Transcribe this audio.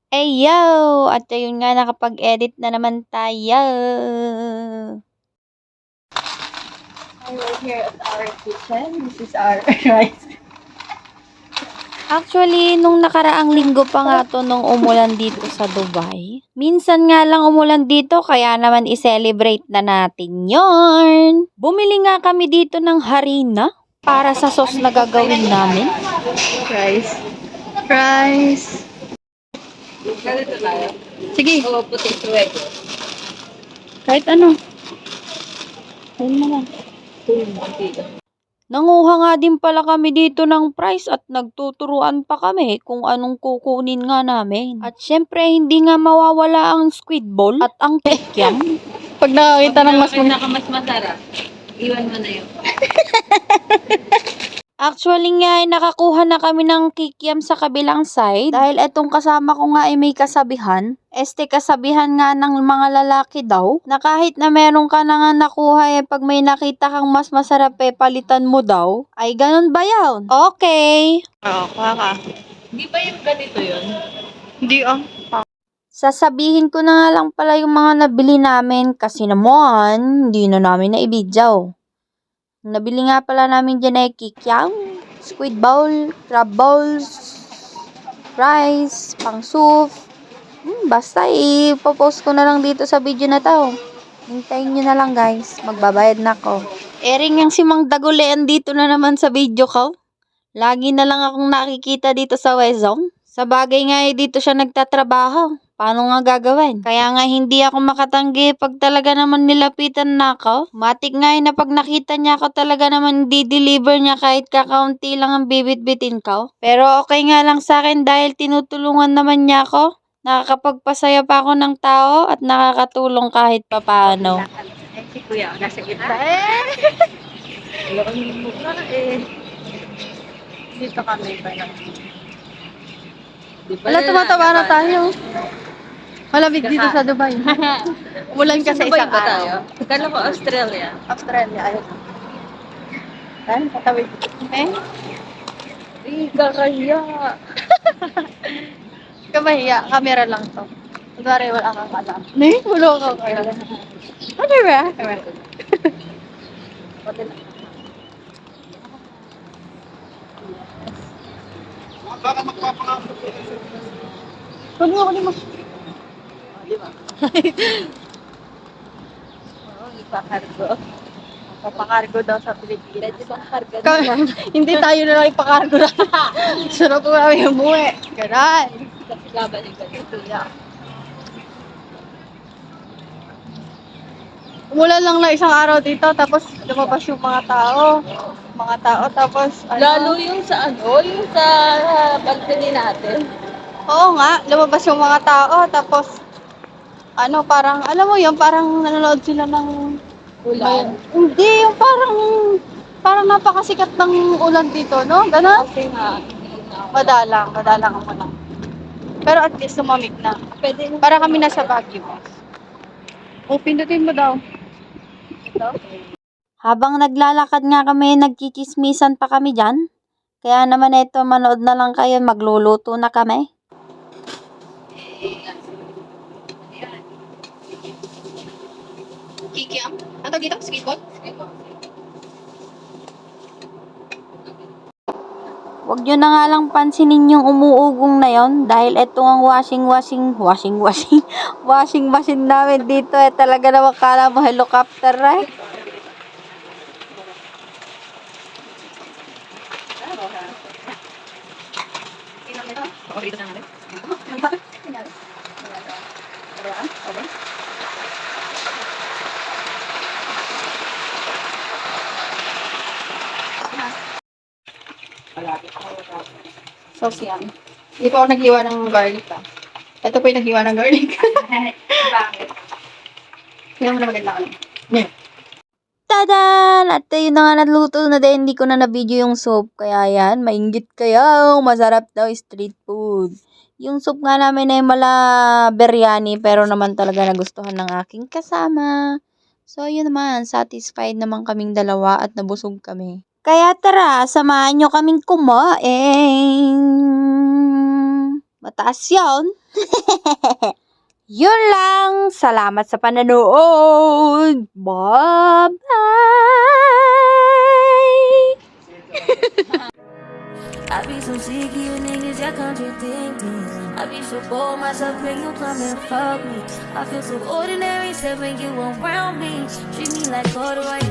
Ayo! At ayun nga, nakapag-edit na naman tayo. We're here at our kitchen. This is our rice. Actually, nung nakaraang linggo pa nga to nung umulan dito sa Dubai. Minsan nga lang umulan dito, kaya naman i-celebrate na natin yon. Bumili nga kami dito ng harina para sa sauce na gagawin namin. Rice. Rice. Ganito tayo. Sige, Oo, potato egg. kahit ano. Ayun mo lang. Nanguha nga din pala kami dito ng price at nagtuturuan pa kami kung anong kukunin nga namin. At syempre, hindi nga mawawala ang squid ball at ang kikiam. Pag nakakita ng mas mas masarap, iwan mo na yun. Actually nga, nakakuha na kami ng kikiam sa kabilang side. Dahil etong kasama ko nga ay may kasabihan. Kasabihan nga ng mga lalaki daw, na kahit na meron ka na nga nakuha pag may nakita kang mas masarap palitan mo daw. Ay, ganun ba yun? Okay. Oo, kuha ka. Di ba yung ganito yun? Hindi ah. Sasabihin ko na nga lang pala yung mga nabili namin kasi naman, hindi na namin na-ibidyaw. Nabili nga pala namin dyan ay kikiam, squid bowl, crab balls, rice, pang soup. Basta ipopost ko na lang dito sa video na to. Hintayin nyo na lang guys, magbabayad na ako. Ering yung si Mang Dagulean dito na naman sa video ko. Lagi na lang akong nakikita dito sa Wezong. Sa bagay nga dito siya nagtatrabaho. Paano nga gagawin? Kaya nga hindi ako makatanggi pag talaga naman nilapitan na ako. Matik nga na pag nakita niya ako talaga naman di-deliver niya kahit kakaunti lang ang bibit-bitin ko. Pero okay nga lang sa akin dahil tinutulungan naman niya ako. Nakakapagpasaya pa ako ng tao at nakakatulong kahit papaano. Ay, si Kuya, nasa gitna. Dito kami pa lang. Di ba Wala, tumatawa na tayo. Malamig dito sa Dubai. Umulan kasi Dubai isang ba tayo? araw. Kala ko Australia. Australia, ayun. Ayun, patawid. Ay, kakaya. Kamahiya, camera lang to. Kunwari, wala kang alam. Wala kang alam. Ano ba? Huwag mo ako mo. Oo, ipakargo. Papakargo daw sa Pilipinas. Pwede bang karga Hindi tayo na lang ipakargo na. Sarap ko namin umuwi. Ganon. Kasi laban yung ganito. Umulan lang na isang araw dito, tapos lumabas yung mga tao. Tapos ano? Lalo yung sa yung sa balcony natin. Oo nga, lumabas yung mga tao, tapos ano, parang, alam mo yun, parang nanonood sila ng Ulan. Hindi, yung parang napakasikat ng ulan dito, no? Ganon? Kasi nga, Madalang ang ulan. Pero at least lumamig na. pwede Para kami nasa Baguio. O, pindutin mo daw. Ito? Habang naglalakad nga kami, nagkikismisan pa kami dyan. Kaya naman ito, manood na lang kayo, magluluto na kami. Kikiam? Ano dito? Skateboard? Huwag nyo na nga lang pansinin yung umuugong na yon dahil ito ang washing machine namin dito talaga naman kala mo helicopter Okay, dito na nga rin. Sauce yan. Hindi pa ako naghiwa ng garlic Ito po yung naghiwa ng garlic. Bakit? Kaya mo na maganda ka lang. Tadan! At yun na nga naluto na din, hindi ko na na-video yung soup. Kaya yan, mainggit kayo. Masarap daw street food. Yung soup nga namin ay mala biryani pero naman talaga nagustuhan ng aking kasama. So yun naman, satisfied naman kaming dalawa at nabusog kami. Kaya tara, samahan nyo kaming kumain. Mataas yun. Yun lang. Salamat sa pananood. Bye-bye. I be so sick of you niggas, y'all contradicting. I be so bold myself when you come and fuck me. I feel so ordinary, except when you around me. Treat me like corduroy.